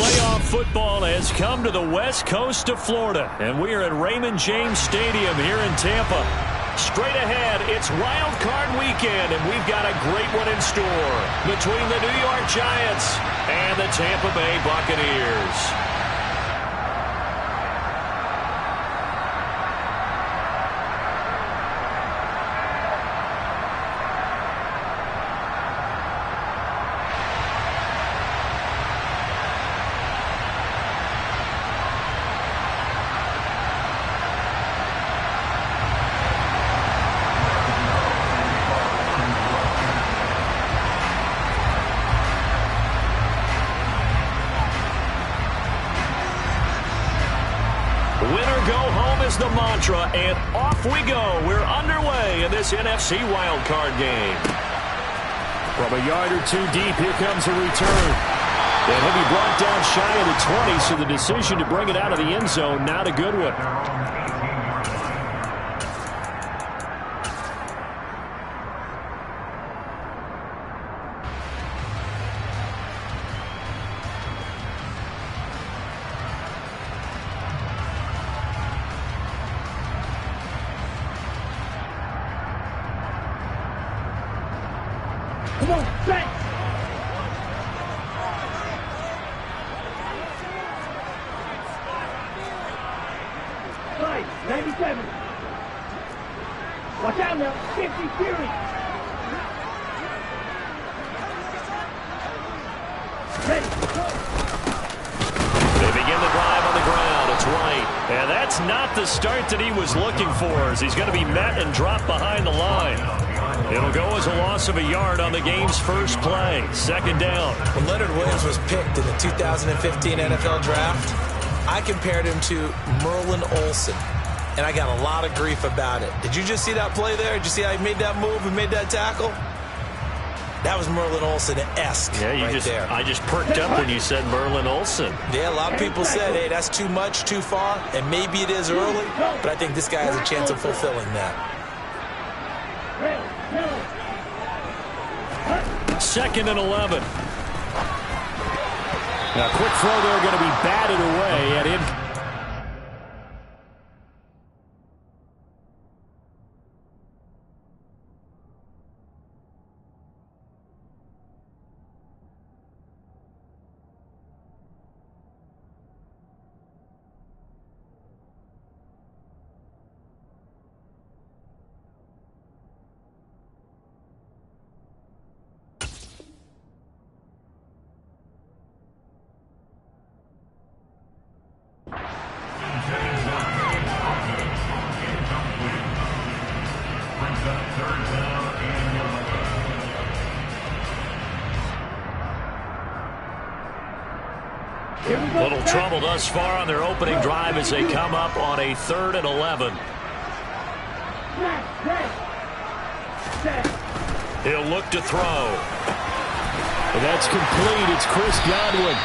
Playoff football has come to the west coast of Florida, and we are at Raymond James Stadium here in Tampa. Straight ahead, it's Wild Card Weekend, and we've got a great one in store between the New York Giants and the Tampa Bay Buccaneers. Winner go home is the mantra, and off we go. We're underway in this NFC wildcard game. From a yard or two deep, here comes a return. And he'll be brought down shy of the 20, so the decision to bring it out of the end zone, not a good one. Come on, back! Right, 97. Watch out now, 50 Fury. Ready, go. They begin the drive on the ground. It's White. And that's not the start that he was looking for, as he's going to be met and dropped behind the line. It'll go as a loss of a yard on the game's first play. Second down. When Leonard Williams was picked in the 2015 NFL Draft, I compared him to Merlin Olsen, and I got a lot of grief about it. Did you just see that play there? Did you see how he made that move and made that tackle? That was Merlin Olsen-esque there. I just perked up when you said Merlin Olsen. Yeah, a lot of people said, hey, that's too much, too far, and maybe it is early, but I think this guy has a chance of fulfilling that. Second and 11. Now, quick throw there, going to be batted away and in. Little trouble thus far on their opening drive as they come up on a 3rd and 11. He'll look to throw. And that's complete. It's Chris Godwin.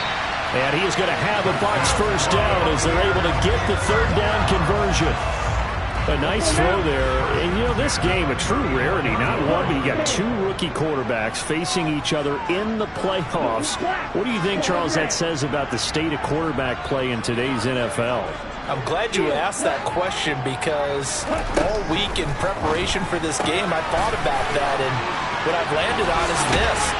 And he is going to have a Bucs first down as they're able to get the 3rd down conversion. A nice throw there. And, you know, this game, a true rarity. Not one, but you got two rookie quarterbacks facing each other in the playoffs. What do you think, Charles, that says about the state of quarterback play in today's NFL? I'm glad you asked that question, because all week in preparation for this game, I thought about that, and what I've landed on is this.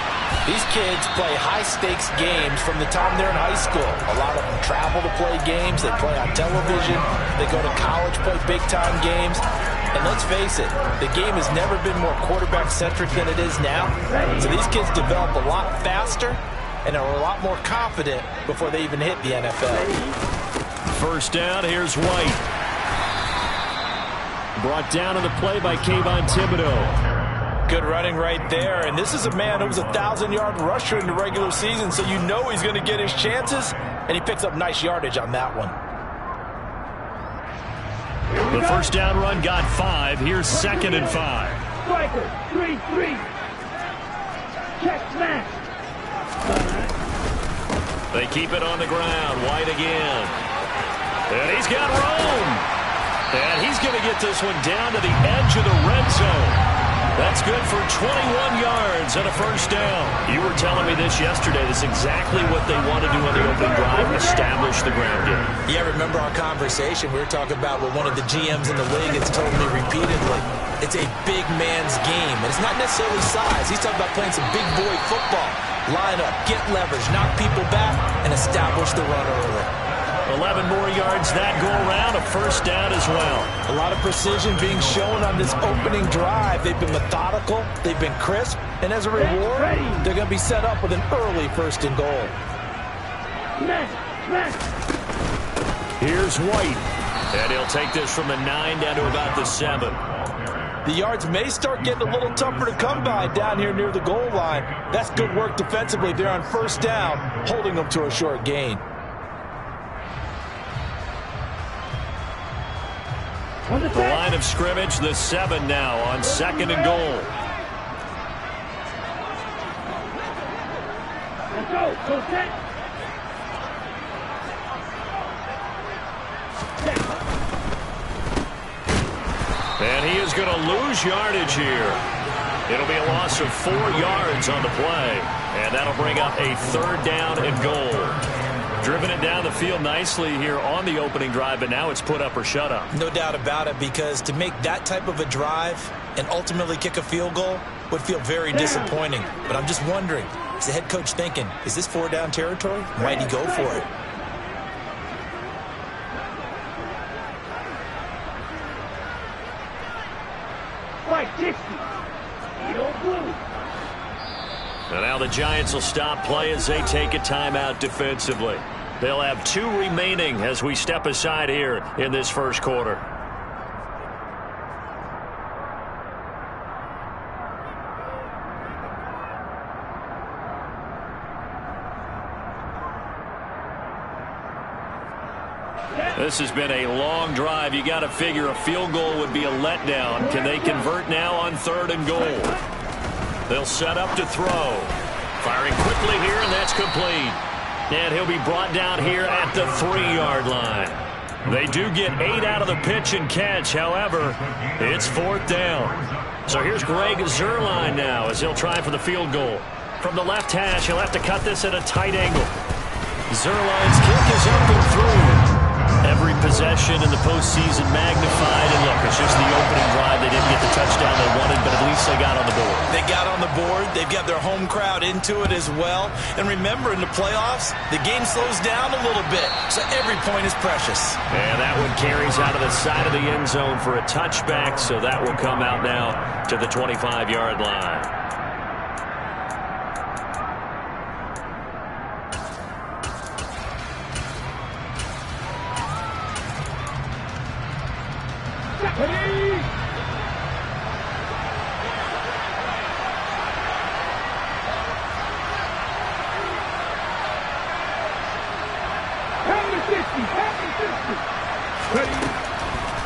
These kids play high-stakes games from the time they're in high school. A lot of them travel to play games. They play on television. They go to college, play big-time games. And let's face it, the game has never been more quarterback-centric than it is now. So these kids develop a lot faster and are a lot more confident before they even hit the NFL. First down, here's White. Brought down on the play by Kayvon Thibodeau. Good running right there, and this is a man who was a 1,000-yard rusher in the regular season, so you know he's going to get his chances, and he picks up nice yardage on that one. The first down run got 5. Here's 2nd and 5. Striker, 3-3. Check smash. They keep it on the ground. White again. And he's got room. And he's going to get this one down to the edge of the red zone. That's good for 21 yards and a first down. You were telling me this yesterday. This is exactly what they want to do on the opening drive. establish the ground game. Yeah, remember our conversation? We were talking about what one of the GMs in the league has told me repeatedly. It's a big man's game, and it's not necessarily size. He's talking about playing some big boy football. Line up, get leverage, knock people back, and establish the run early. 11 more yards that go around, a first down as well. A lot of precision being shown on this opening drive. They've been methodical, they've been crisp, and as a reward, they're going to be set up with an early first and goal. Here's White, and he'll take this from the 9 down to about the 7. The yards may start getting a little tougher to come by down here near the goal line. That's good work defensively there on first down, holding them to a short gain. The line of scrimmage, the 7 now on 2nd and goal. Let's go. Go set. And he is going to lose yardage here. It'll be a loss of 4 yards on the play. And that'll bring up a 3rd down and goal. Driven it down the field nicely here on the opening drive, but now it's put up or shut up. No doubt about it, because to make that type of a drive and ultimately kick a field goal would feel very disappointing. But I'm just wondering, is the head coach thinking, is this 4-down territory? Might he go for it? Fight 60. Blue. And now the Giants will stop play as they take a timeout defensively. They'll have 2 remaining as we step aside here in this first quarter. This has been a long drive. You got to figure a field goal would be a letdown. Can they convert now on 3rd and goal? They'll set up to throw. Firing quickly here, and that's complete. And he'll be brought down here at the 3-yard line. They do get 8 out of the pitch and catch. However, it's 4th down. So here's Greg Zuerlein now as he'll try for the field goal. From the left hash, he'll have to cut this at a tight angle. Zuerlein's kick is up and through. Every possession in the postseason magnified. And look, it's just the opening drive. They didn't get the touchdown they wanted, but at least they got on the board. They got on the board. They've got their home crowd into it as well. And remember, in the playoffs, the game slows down a little bit, so every point is precious. And that one carries out of the side of the end zone for a touchback, so that will come out now to the 25-yard line.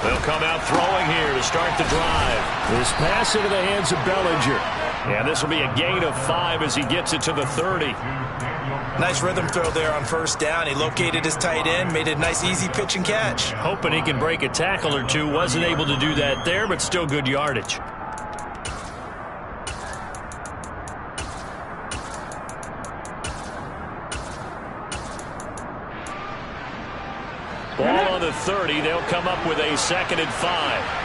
They'll come out throwing here to start the drive. This pass into the hands of Bellinger. And this will be a gain of 5 as he gets it to the 30. Nice rhythm throw there on first down. He located his tight end, made a nice easy pitch and catch. Hoping he can break a tackle or two. Wasn't able to do that there, but still good yardage. Ball on the 30. They'll come up with a 2nd and 5.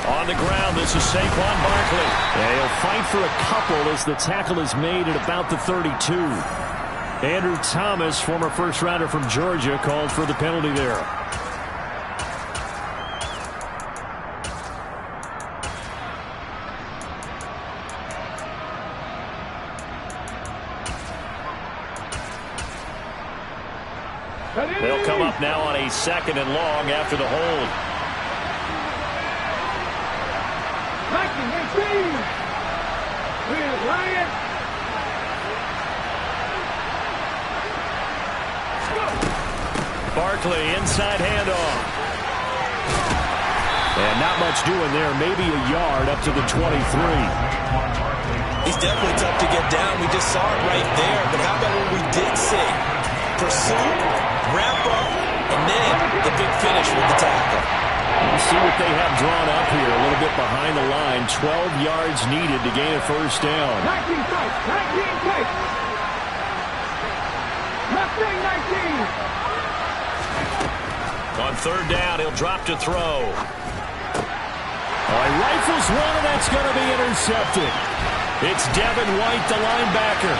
On the ground, this is Saquon Barkley. And he'll fight for a couple as the tackle is made at about the 32. Andrew Thomas, former first-rounder from Georgia, called for the penalty there. They'll come up now on a 2nd and long after the hold. Barkley, inside handoff. And not much doing there. Maybe a yard up to the 23. He's definitely tough to get down. We just saw it right there. But how about what we did see? Pursuit, wrap up, and then the big finish with the tackle. You see what they have drawn up here, a little bit behind the line. 12 yards needed to gain a first down. 19 tight, 19 tight. Left wing 19. On third down, he'll drop to throw. He rifles one, and that's going to be intercepted. It's Devin White, the linebacker.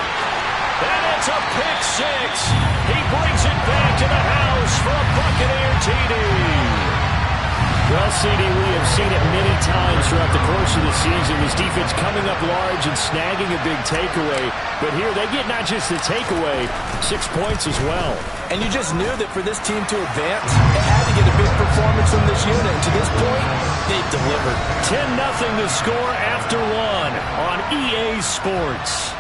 And it's a pick six. He brings it back to the house for a Buccaneer TD. Well, CD, we have seen it many times throughout the course of the season. This defense coming up large and snagging a big takeaway. But here they get not just the takeaway, 6 points as well. And you just knew that for this team to advance, they had to get a big performance from this unit. And to this point, they've delivered. 10-0 the score after one on EA Sports.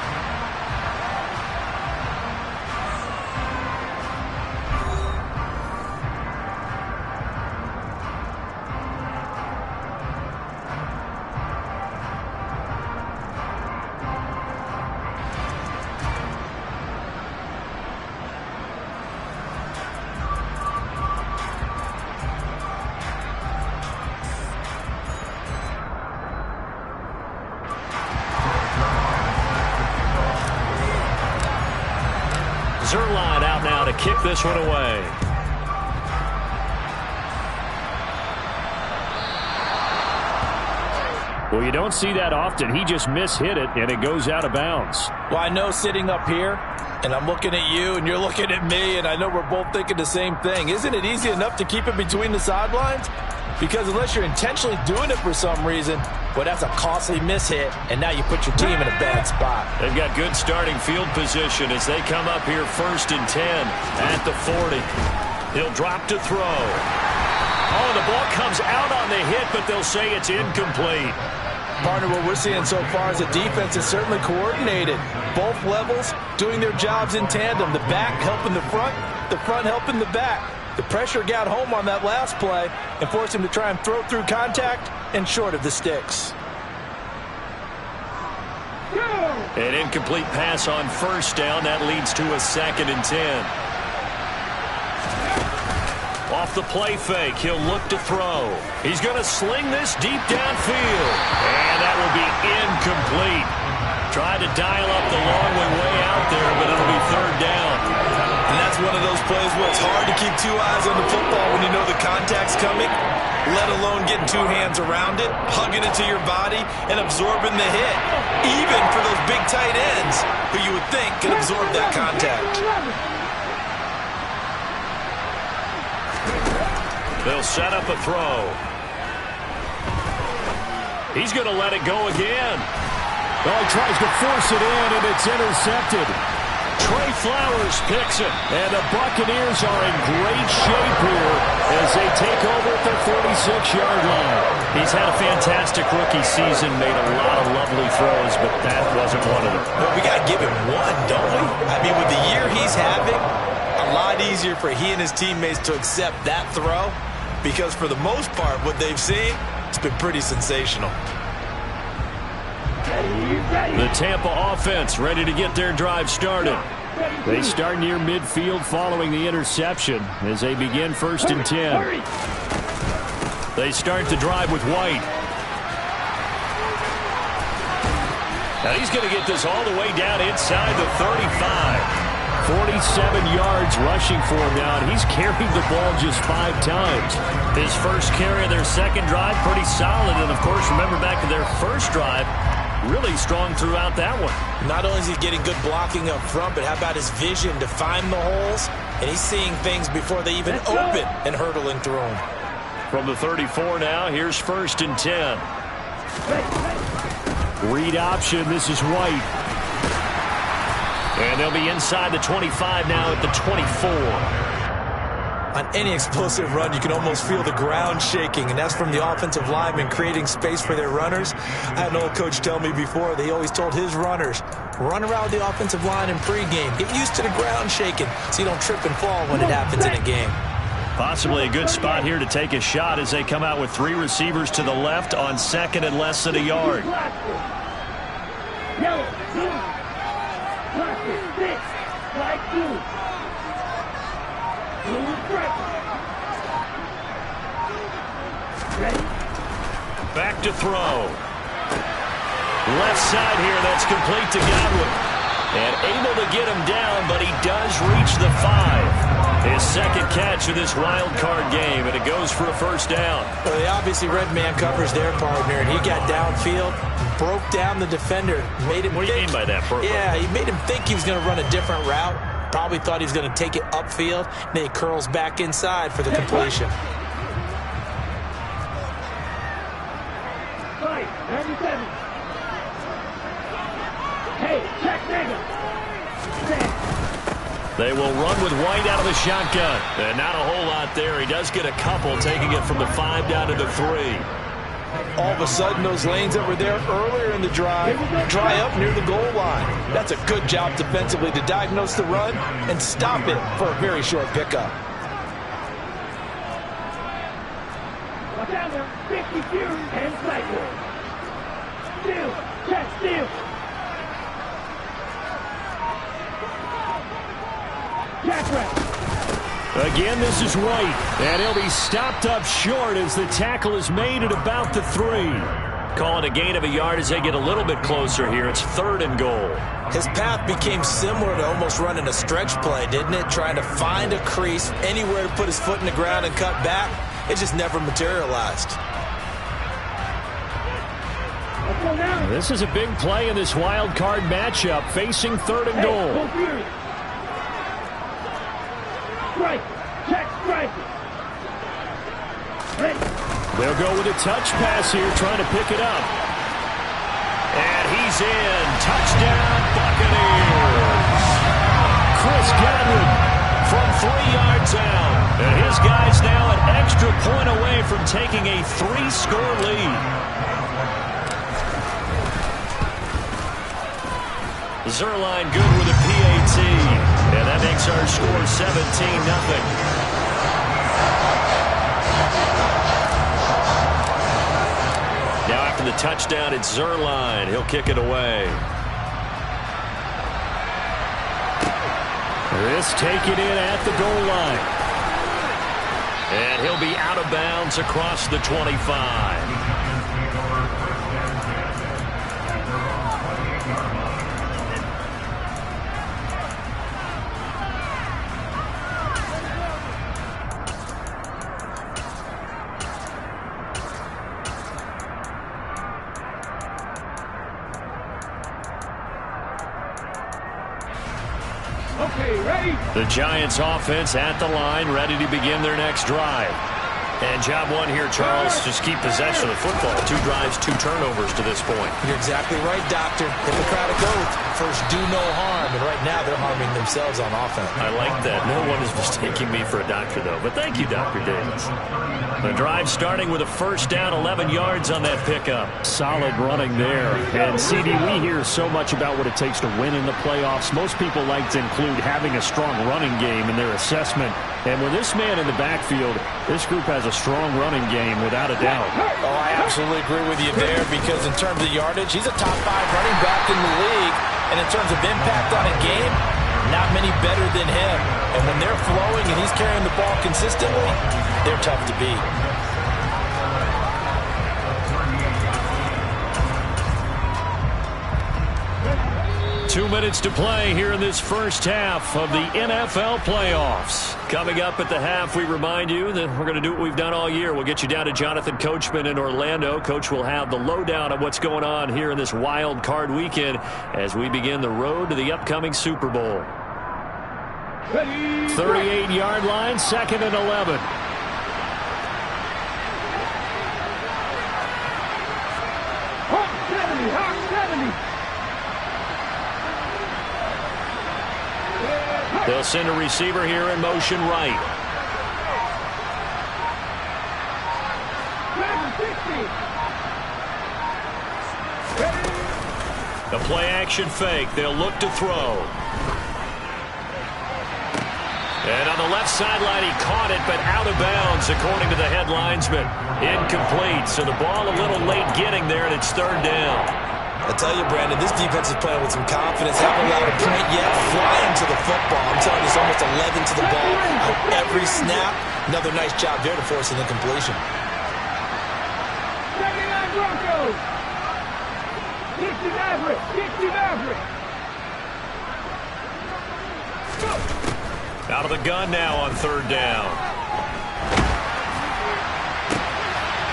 Zerline out now to kick this one away. Well, you don't see that often. He just mishit it, and it goes out of bounds. Well, I know sitting up here, and I'm looking at you, and you're looking at me, and I know we're both thinking the same thing. Isn't it easy enough to keep it between the sidelines? Because unless you're intentionally doing it for some reason, well, that's a costly mishit, and now you put your team in a bad spot. They've got good starting field position as they come up here 1st and 10 at the 40. He'll drop to throw. Oh, the ball comes out on the hit, but they'll say it's incomplete. Partner, what we're seeing so far is the defense is certainly coordinated. Both levels doing their jobs in tandem. The back helping the front helping the back. The pressure got home on that last play and forced him to try and throw through contact and short of the sticks. An incomplete pass on 1st down. That leads to a 2nd and 10. Off the play fake, he'll look to throw. He's going to sling this deep downfield. And that will be incomplete. Tried to dial up the long way out there, but it'll be 3rd down. And that's one of those plays where it's hard to keep 2 eyes on the football when you know the contact's coming, let alone getting 2 hands around it, hugging it to your body, and absorbing the hit. Even for those big tight ends who you would think can absorb that contact. They'll set up a throw. He's going to let it go again. Oh, he tries to force it in, and it's intercepted. Trey Flowers picks it, and the Buccaneers are in great shape here as they take over at their 46-yard line. He's had a fantastic rookie season, made a lot of lovely throws, but that wasn't one of them. Well, we got to give him one, don't we? I mean, with the year he's having, a lot easier for he and his teammates to accept that throw because for the most part, what they've seen, it's been pretty sensational. The Tampa offense ready to get their drive started. They start near midfield following the interception as they begin 1st and 10. They start the drive with White. Now he's going to get this all the way down inside the 35. 47 yards rushing for him now, and he's carried the ball just 5 times. His first carry of their 2nd drive, pretty solid. And, of course, remember back to their 1st drive, really strong throughout that one. Not only is he getting good blocking up front, but how about his vision to find the holes? And he's seeing things before they even open and hurtling through them. From the 34 now, here's 1st and 10. Read option, this is White. And they'll be inside the 25 now at the 24. On any explosive run, you can almost feel the ground shaking, and that's from the offensive linemen creating space for their runners. I had an old coach tell me before, they always told his runners, run around the offensive line in pregame. Get used to the ground shaking so you don't trip and fall when it happens in a game. Possibly a good spot here to take a shot as they come out with 3 receivers to the left on 2nd and less than a yard. Back to throw. Left side here, that's complete to Godwin. And able to get him down, but he does reach the 5. His second catch of this wild card game, and it goes for a first down. Well, they obviously red man covers their partner, and he got downfield, broke down the defender, made him What do you mean by that, Burko? Yeah, he made him think he was going to run a different route. Probably thought he was going to take it upfield, and then he curls back inside for the completion. They will run with White out of the shotgun. And not a whole lot there. He does get a couple, taking it from the 5 down to the 3. All of a sudden, those lanes that were there earlier in the drive dry up near the goal line. That's a good job defensively to diagnose the run and stop it for a very short pickup. Watch out now. 52 and cycle. Steal. Check. Steal. Again, this is White, and he'll be stopped up short as the tackle is made at about the 3. Call it a gain of a yard as they get a little bit closer here. It's 3rd and goal. His path became similar to almost running a stretch play, didn't it? Trying to find a crease, anywhere to put his foot in the ground and cut back. It just never materialized. This is a big play in this wild card matchup, facing 3rd and goal. Strike. Check. Strike. They'll go with a touch pass here, trying to pick it up. And he's in. Touchdown, Buccaneers. Chris Godwin from 3 yards out. And his guy's now an extra point away from taking a 3-score lead. Zerline good with a PAT. And that makes our score 17-0. Now after the touchdown, it's Zerline. He'll kick it away. This taken in at the goal line. And he'll be out of bounds across the 25. The Giants offense at the line, ready to begin their next drive. And job one here, Charles, just keep possession of the football. 2 drives, 2 turnovers to this point. You're exactly right, Doctor. Hippocratic oath. First, do no harm. And right now, they're harming themselves on offense. I like that. No one is mistaking me for a doctor, though. But thank you, Dr. Davis. The drive starting with a first down, 11 yards on that pickup. Solid running there. And, CD, we hear so much about what it takes to win in the playoffs. Most people like to include having a strong running game in their assessment. And with this man in the backfield, this group has a strong running game without a doubt. Oh, I absolutely agree with you there because in terms of yardage, he's a top 5 running back in the league. And in terms of impact on a game, not many better than him. And when they're flowing and he's carrying the ball consistently, they're tough to beat. 2 minutes to play here in this first half of the NFL playoffs. Coming up at the half, we remind you that we're going to do what we've done all year. We'll get you down to Jonathan Coachman in Orlando. Coach will have the lowdown on what's going on here in this wild card weekend as we begin the road to the upcoming Super Bowl. 38-yard line, 2nd and 11. They'll send a receiver here in motion right. The play action fake. They'll look to throw. And on the left sideline, he caught it, but out of bounds, according to the head linesman. Incomplete. So the ball a little late getting there, and it's 3rd down. I tell you, Brandon, this defense is playing with some confidence. Haven't allowed a point yet. Flying to the football. I'm telling you, it's almost 11 to the ball on every snap. Another nice job there to force an incompletion. Broncos! Get the Maverick! Get the Maverick! Go! Out of the gun now on third down.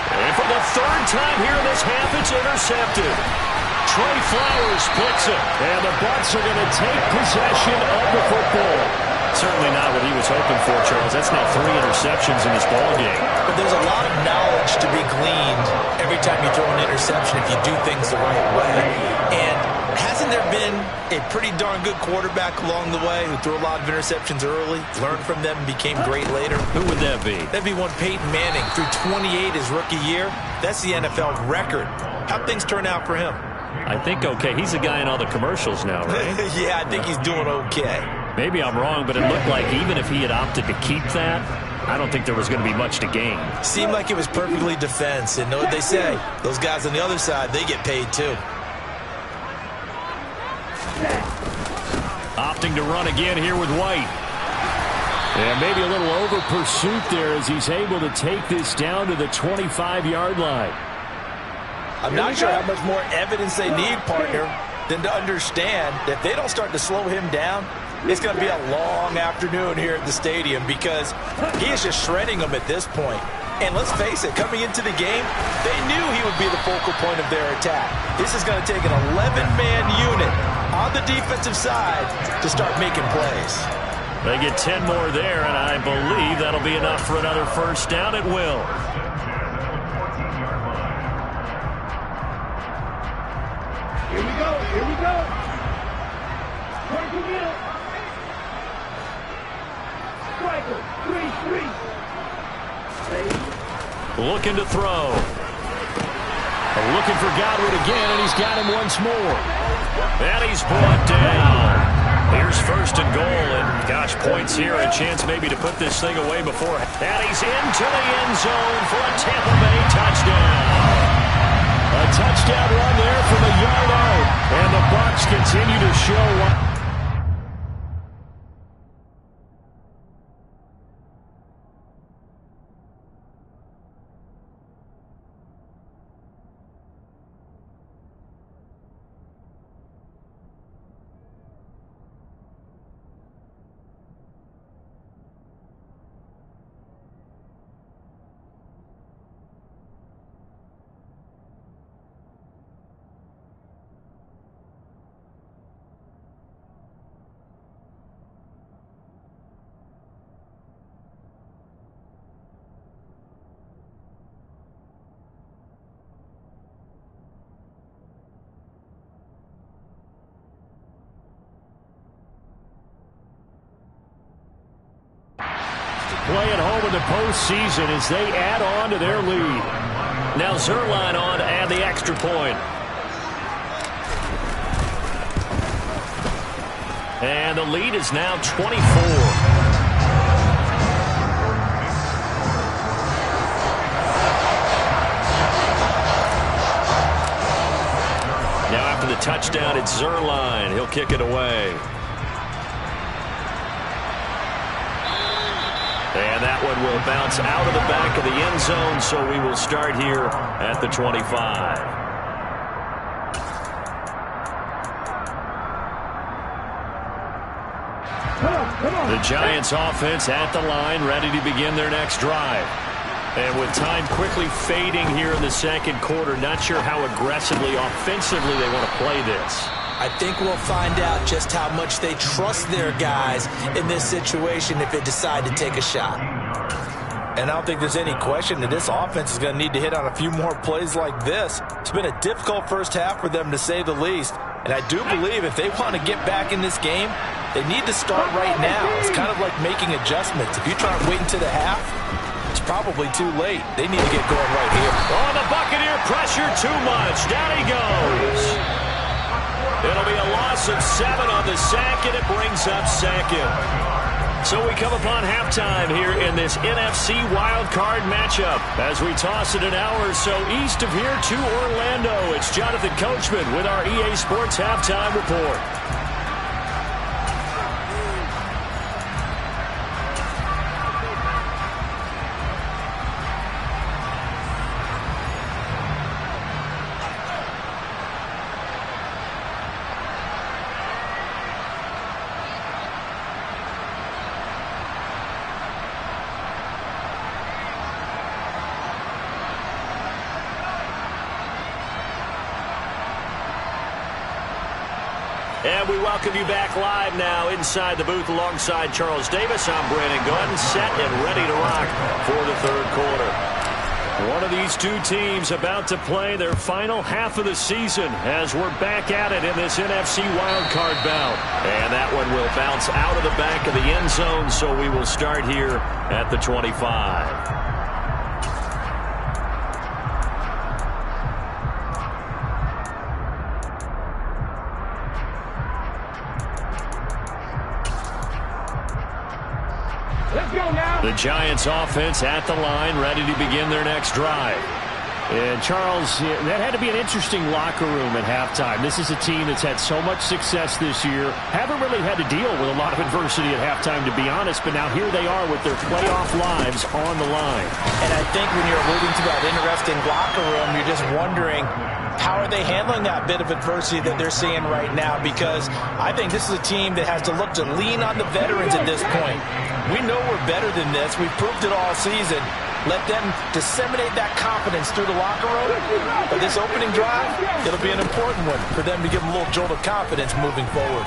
And for the third time here in this half, it's intercepted. Trey Flowers picks it. And the Bucs are going to take possession of the football. Certainly not what he was hoping for, Charles. That's now 3 interceptions in this ballgame. But there's a lot of knowledge to be gleaned every time you throw an interception if you do things the right way. And hasn't there been a pretty darn good quarterback along the way who threw a lot of interceptions early, learned from them, and became great later? Who would that be? That'd be one Peyton Manning. Threw 28 his rookie year. That's the NFL record. How'd things turn out for him? I think okay. He's the guy in all the commercials now, right? Yeah, I think he's doing okay. Maybe I'm wrong, but it looked like even if he had opted to keep that, I don't think there was going to be much to gain. Seemed like it was perfectly defense. And know what they say? Those guys on the other side, they get paid too. Opting to run again here with White. And maybe a little over pursuit there as he's able to take this down to the 25-yard line. I'm not sure how much more evidence they need, partner, than to understand that if they don't start to slow him down, it's going to be a long afternoon here at the stadium because he is just shredding them at this point. And let's face it, coming into the game, they knew he would be the focal point of their attack. This is going to take an 11-man unit on the defensive side to start making plays. They get 10 more there, and I believe that'll be enough for another first down at will. Here we go, here we go. Working it. Striker, 3-3. Looking to throw. Looking for Godwin again, and he's got him once more. And he's brought down. Here's first and goal, and gosh, points here, a chance maybe to put this thing away before. And he's into the end zone for a Tampa Bay touchdown. A touchdown run there from a yard out, and the Bucs continue to show. Playing home in the postseason as they add on to their lead. Now Zerline on to add the extra point. And the lead is now 24. Now after the touchdown, it's Zerline. He'll kick it away. And that one will bounce out of the back of the end zone, so we will start here at the 25. The Giants offense at the line, ready to begin their next drive. And with time quickly fading here in the second quarter, not sure how aggressively, offensively they want to play this. I think we'll find out just how much they trust their guys in this situation if they decide to take a shot. And I don't think there's any question that this offense is going to need to hit on a few more plays like this. It's been a difficult first half for them, to say the least. And I do believe if they want to get back in this game, they need to start right now. It's kind of like making adjustments. If you try and wait until the half, it's probably too late. They need to get going right here. Oh, the Buccaneer pressure too much. Down he goes. It'll be a loss of 7 on the sack, and it brings up second. So we come upon halftime here in this NFC wildcard matchup. As we toss it an hour or so east of here to Orlando, it's Jonathan Coachman with our EA Sports Halftime Report. And we welcome you back live now inside the booth alongside Charles Davis. I'm Brandon Gunn, set and ready to rock for the third quarter. One of these two teams about to play their final half of the season as we're back at it in this NFC wildcard bout. And that one will bounce out of the back of the end zone, so we will start here at the 25. The Giants offense at the line, ready to begin their next drive. And Charles, that had to be an interesting locker room at halftime. This is a team that's had so much success this year. Haven't really had to deal with a lot of adversity at halftime, to be honest. But now here they are with their playoff lives on the line. And I think when you're alluding to that interesting locker room, you're just wondering, how are they handling that bit of adversity that they're seeing right now? Because I think this is a team that has to look to lean on the veterans at this point. We know we're better than this. We've proved it all season. Let them disseminate that confidence through the locker room. But this opening drive, it'll be an important one for them to give them a little jolt of confidence moving forward.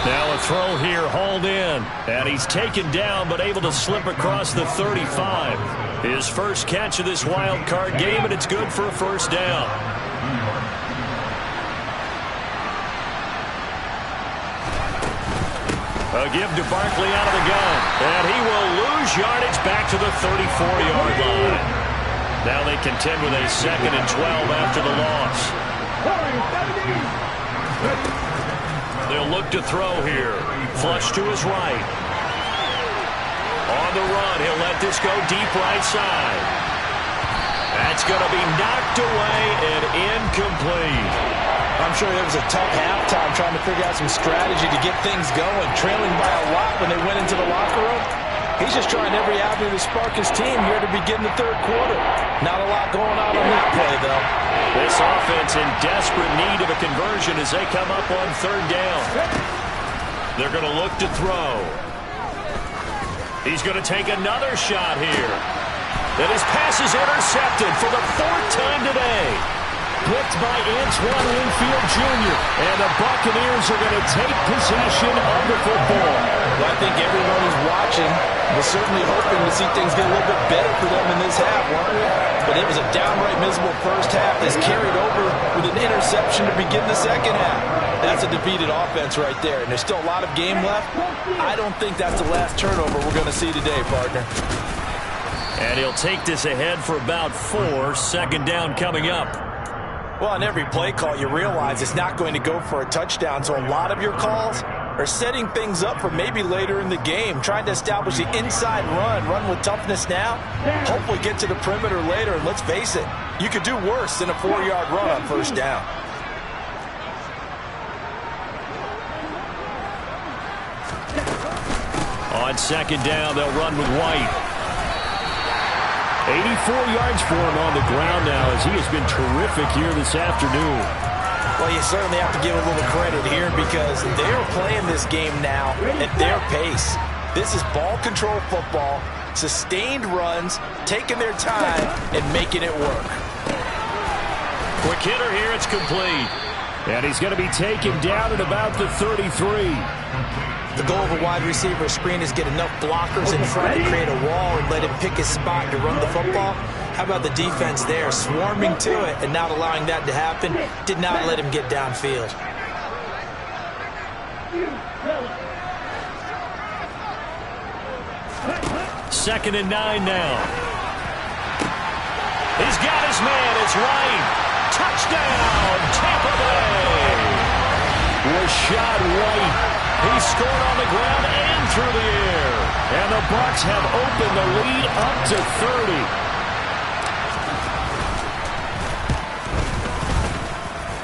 Now a throw here, hauled in. And he's taken down, but able to slip across the 35. His first catch of this wild card game, and it's good for a first down. A give to Barkley out of the gun. And he will lose yardage back to the 34-yard line. Now they contend with a 2nd and 12 after the loss. They'll look to throw here. Flush to his right. On the run, he'll let this go deep right side. That's going to be knocked away and incomplete. I'm sure it was a tough halftime trying to figure out some strategy to get things going, trailing by a lot when they went into the locker room. He's just trying every avenue to spark his team here to begin the third quarter. Not a lot going on that play, though. This offense in desperate need of a conversion as they come up on third down. They're going to look to throw. He's going to take another shot here. And his pass is intercepted for the 4th time today. Blitzed by Antoine Winfield Jr. And the Buccaneers are going to take possession of the football. Well, I think everyone who's watching was certainly hoping to see things get a little bit better for them in this half, weren't we? But it was a downright miserable first half that's carried over with an interception to begin the second half. That's a defeated offense right there, and there's still a lot of game left. I don't think that's the last turnover we're going to see today, partner. And he'll take this ahead for about 4. 2nd down coming up. Well, on every play call, you realize it's not going to go for a touchdown, so a lot of your calls are setting things up for maybe later in the game, trying to establish the inside run with toughness now, hopefully get to the perimeter later, and let's face it, you could do worse than a 4-yard run on first down. On 2nd down, they'll run with White. 84 yards for him on the ground now as he has been terrific here this afternoon. Well, you certainly have to give a little credit here because they're playing this game now at their pace. This is ball control football, sustained runs, taking their time, and making it work. Quick hitter here, it's complete. And he's going to be taken down at about the 33. The goal of a wide receiver screen is get enough blockers in front to create a wall and let him pick his spot to run the football. How about the defense there, swarming to it and not allowing that to happen? Did not let him get downfield. 2nd and 9 now. He's got his man. It's White. Touchdown, Tampa Bay. Rashad White. He scored on the ground and through the air. And the Bucs have opened the lead up to 30.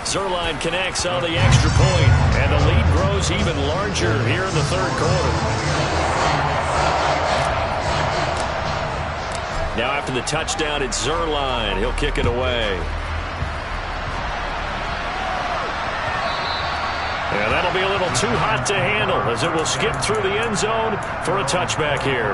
Zerline connects on the extra point, and the lead grows even larger here in the third quarter. Now after the touchdown, it's Zerline. He'll kick it away. And that'll be a little too hot to handle as it will skip through the end zone for a touchback here.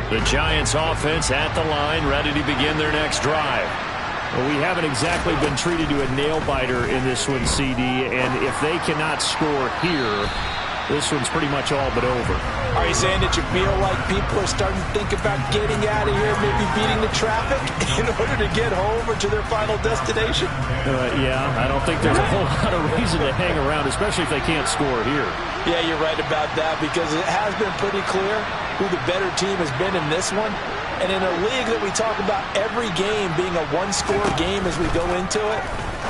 The Giants offense at the line, ready to begin their next drive. Well, we haven't exactly been treated to a nail-biter in this one, CD, and if they cannot score here, this one's pretty much all but over. Are you saying that you feel like people are starting to think about getting out of here, maybe beating the traffic in order to get home or to their final destination? Yeah, I don't think there's a whole lot of reason to hang around, especially if they can't score here. Yeah, you're right about that, because it has been pretty clear who the better team has been in this one. And in a league that we talk about every game being a one-score game as we go into it,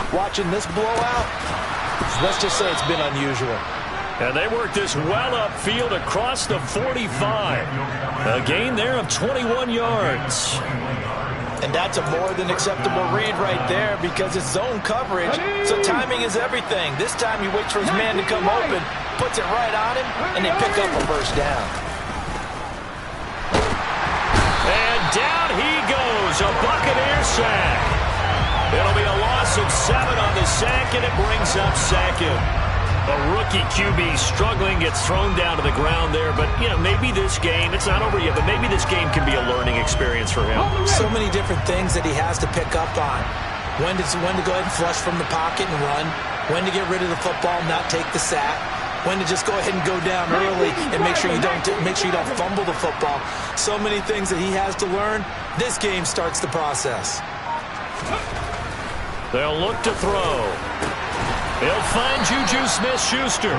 watching this blowout, let's just say it's been unusual. And they work this well upfield across the 45. A gain there of 21 yards. And that's a more than acceptable read right there, because it's zone coverage, so timing is everything. This time he waits for his man to come open, puts it right on him, and they pick up a first down. And down he goes, a Buccaneer sack. It'll be a loss of 7 on the sack, and it brings up second. A rookie QB struggling, gets thrown down to the ground there. But, you know, maybe this game, it's not over yet, but maybe this game can be a learning experience for him. So many different things that he has to pick up on. When to go ahead and flush from the pocket and run. When to get rid of the football, not take the sack. When to just go ahead and go down early and make sure you don't fumble the football. So many things that he has to learn. This game starts the process. They'll look to throw. They'll find Juju Smith-Schuster.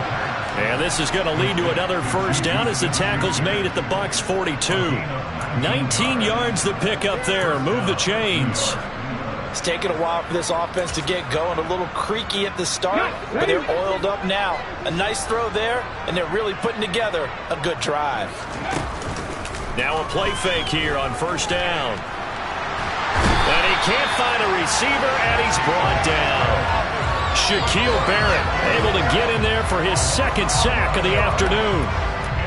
And this is going to lead to another first down as the tackle's made at the Bucs 42. 19 yards to pick up there. Move the chains. It's taken a while for this offense to get going. A little creaky at the start, but they're oiled up now. A nice throw there, and they're really putting together a good drive. Now a play fake here on first down. And he can't find a receiver, and he's brought down. Shaquille Barrett able to get in there for his second sack of the afternoon.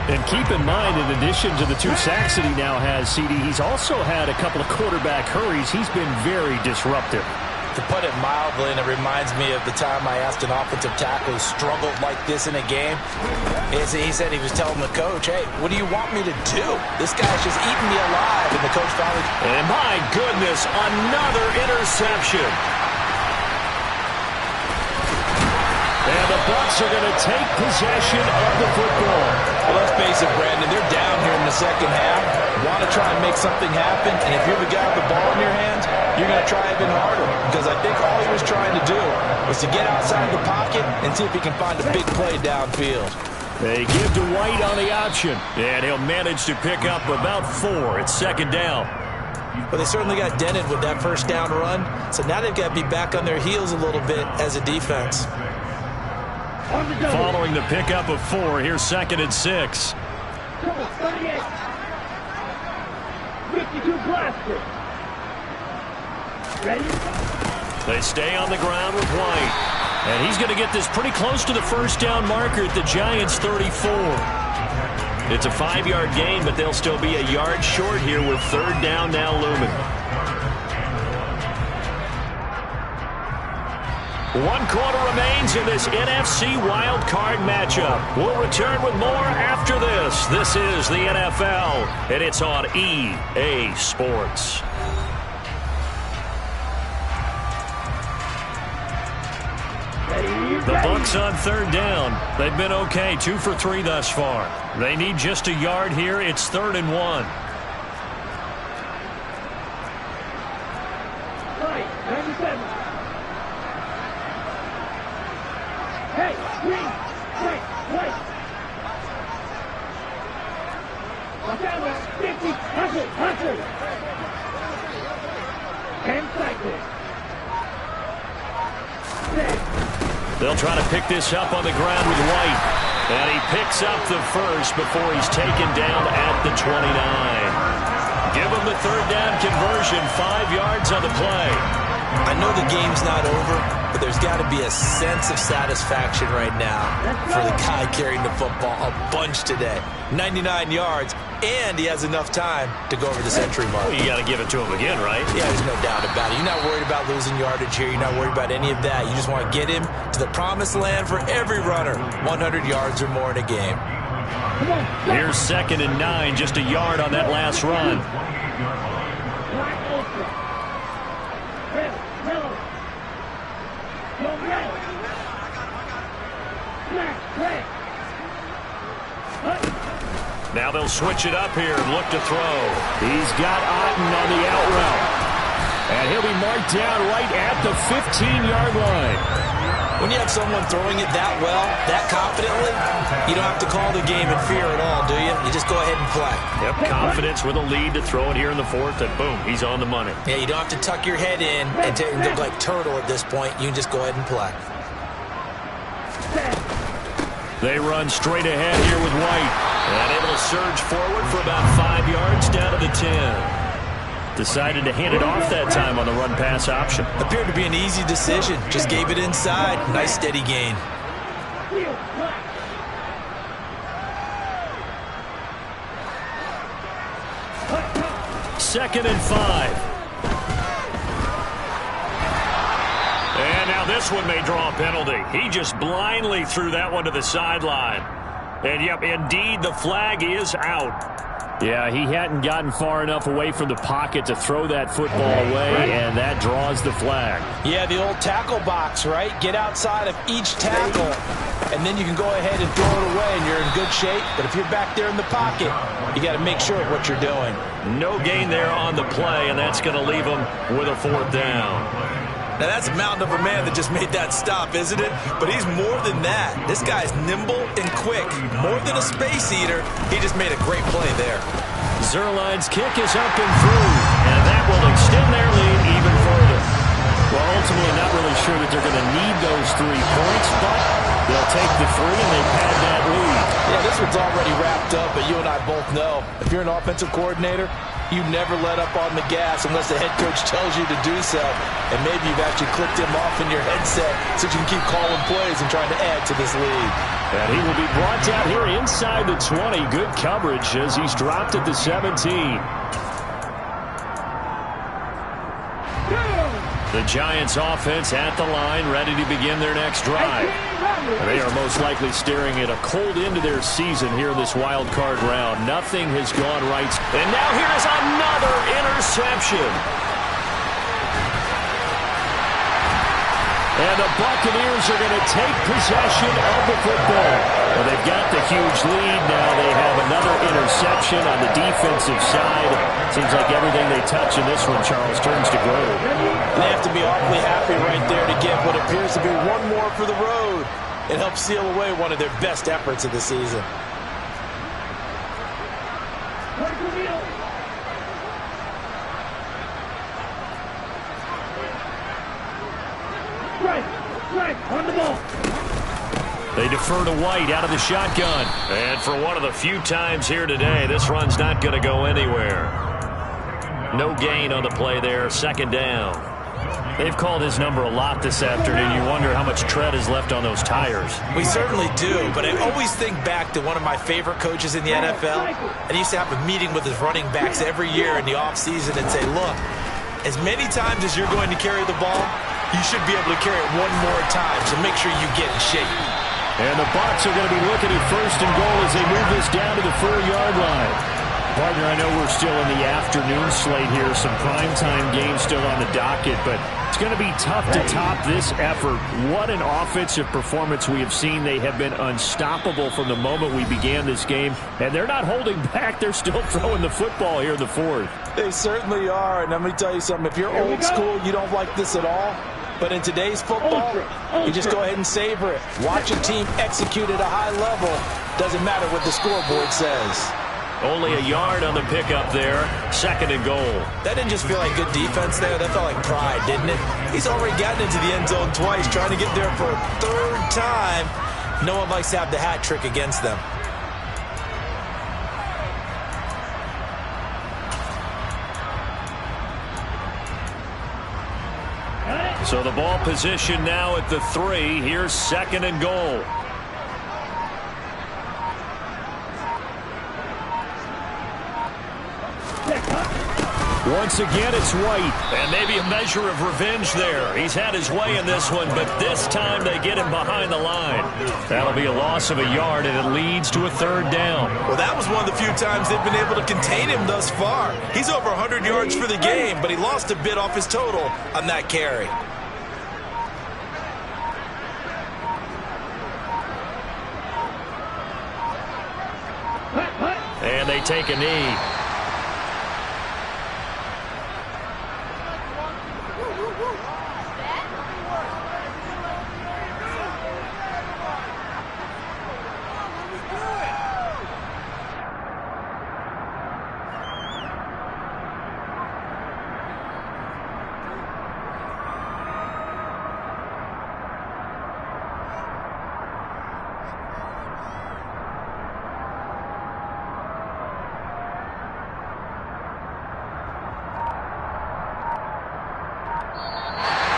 And keep in mind, in addition to the 2 sacks that he now has, CD, he's also had a couple of quarterback hurries. He's been very disruptive. To put it mildly, and it reminds me of the time I asked an offensive tackle who struggled like this in a game. He said he was telling the coach, hey, what do you want me to do? This guy's just eating me alive. And the coach finally... And my goodness, another interception. And the Bucs are going to take possession of the football. Well, let's face it, Brandon, they're down here in the second half. Want to try and make something happen, and if you're the guy with the ball in your hands, you're going to try even harder, because I think all he was trying to do was to get outside the pocket and see if he can find a big play downfield. They give to White on the option, and he'll manage to pick up about 4. It's second down. But they certainly got dented with that first down run, so now they've got to be back on their heels a little bit as a defense. Following the pickup of 4, here's second and 6. 38. 52 blaster. Ready? They stay on the ground with White. And he's going to get this pretty close to the first down marker at the Giants' 34. It's a 5-yard gain, but they'll still be a yard short here with third down now looming. 1 quarter remains in this NFC Wild Card matchup. We'll return with more after this. This is the NFL, and it's on EA Sports. The Bucs on third down. They've been okay, 2 for 3 thus far. They need just a yard here. It's 3rd and 1. They'll try to pick this up on the ground with White. And he picks up the first before he's taken down at the 29. Give him the third down conversion, 5 yards on the play. I know the game's not over, but there's got to be a sense of satisfaction right now for the guy carrying the football a bunch today. 99 yards, and he has enough time to go over the century mark. Well, you got to give it to him again, right? Yeah, there's no doubt about it. You're not worried about losing yardage here. You're not worried about any of that. You just want to get him to the promised land for every runner, 100 yards or more in a game. Here's 2nd and 9, just a yard on that last run. Now they'll switch it up here and look to throw. He's got Otten on the out route. And he'll be marked down right at the 15-yard line. When you have someone throwing it that well, that confidently, you don't have to call the game in fear at all, do you? You just go ahead and play. Yep, confidence with a lead to throw it here in the 4th, and boom, he's on the money. Yeah, you don't have to tuck your head in and look like turtle at this point. You can just go ahead and play. They run straight ahead here with White. And able to surge forward for about 5 yards down to the 10. Decided to hand it off that time on the run-pass option. Appeared to be an easy decision. Just gave it inside. Nice steady gain. Second and 5. And now this one may draw a penalty. He just blindly threw that one to the sideline. And, yep, indeed, the flag is out. Yeah, he hadn't gotten far enough away from the pocket to throw that football away, and that draws the flag. Yeah, the old tackle box, right? Get outside of each tackle, and then you can go ahead and throw it away, and you're in good shape. But if you're back there in the pocket, you got to make sure of what you're doing. No gain there on the play, and that's going to leave him with a 4th down. Now, that's a mountain of a man that just made that stop, isn't it? But he's more than that. This guy's nimble and quick. More than a space eater, he just made a great play there. Zerline's kick is up and through, and that will extend their lead even further. Well, ultimately, not really sure that they're going to need those 3 points, but they'll take the 3 and they pad that lead. Yeah, this one's already wrapped up, but you and I both know if you're an offensive coordinator, you never let up on the gas unless the head coach tells you to do so. And maybe you've actually clicked him off in your headset so you can keep calling plays and trying to add to this lead. And he will be brought down here inside the 20. Good coverage as he's dropped at the 17. The Giants offense at the line, ready to begin their next drive. They are most likely staring at a cold end to their season here in this wild card round. Nothing has gone right. And now here's another interception. And the Buccaneers are going to take possession of the football. Well, they've got the huge lead. Now they have another interception on the defensive side. Seems like everything they touch in this one, Charles, turns to gold. They have to be awfully happy right there to get what appears to be one more for the road. It helps seal away one of their best efforts of the season. On the ball. They defer to White out of the shotgun. And for one of the few times here today, this run's not going to go anywhere. No gain on the play there, 2nd down. They've called his number a lot this afternoon. You wonder how much tread is left on those tires. We certainly do, but I always think back to one of my favorite coaches in the NFL. And he used to have a meeting with his running backs every year in the offseason and say, look, as many times as you're going to carry the ball, you should be able to carry it one more time, so make sure you get in shape. And the Bucs are going to be looking at 1st and goal as they move this down to the 4-yard line. Partner, I know we're still in the afternoon slate here, some primetime games still on the docket, but it's going to be tough to top this effort. What an offensive performance we have seen. They have been unstoppable from the moment we began this game, and they're not holding back. They're still throwing the football here in the 4th. They certainly are, and let me tell you something. If you're old school, you don't like this at all. But in today's football, you just go ahead and savor it. Watch a team execute at a high level. Doesn't matter what the scoreboard says. Only a yard on the pickup there. 2nd and goal. That didn't just feel like good defense there. That felt like pride, didn't it? He's already gotten into the end zone twice, trying to get there for a 3rd time. No one likes to have the hat trick against them. So the ball position now at the 3. Here's 2nd and goal. Once again, it's White. And maybe a measure of revenge there. He's had his way in this one, but this time they get him behind the line. That'll be a loss of a yard, and it leads to a third down. Well, that was one of the few times they've been able to contain him thus far. He's over 100 yards for the game, but he lost a bit off his total on that carry. And they take a knee.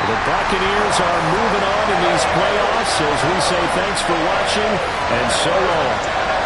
The Buccaneers are moving on in these playoffs as we say thanks for watching and so long.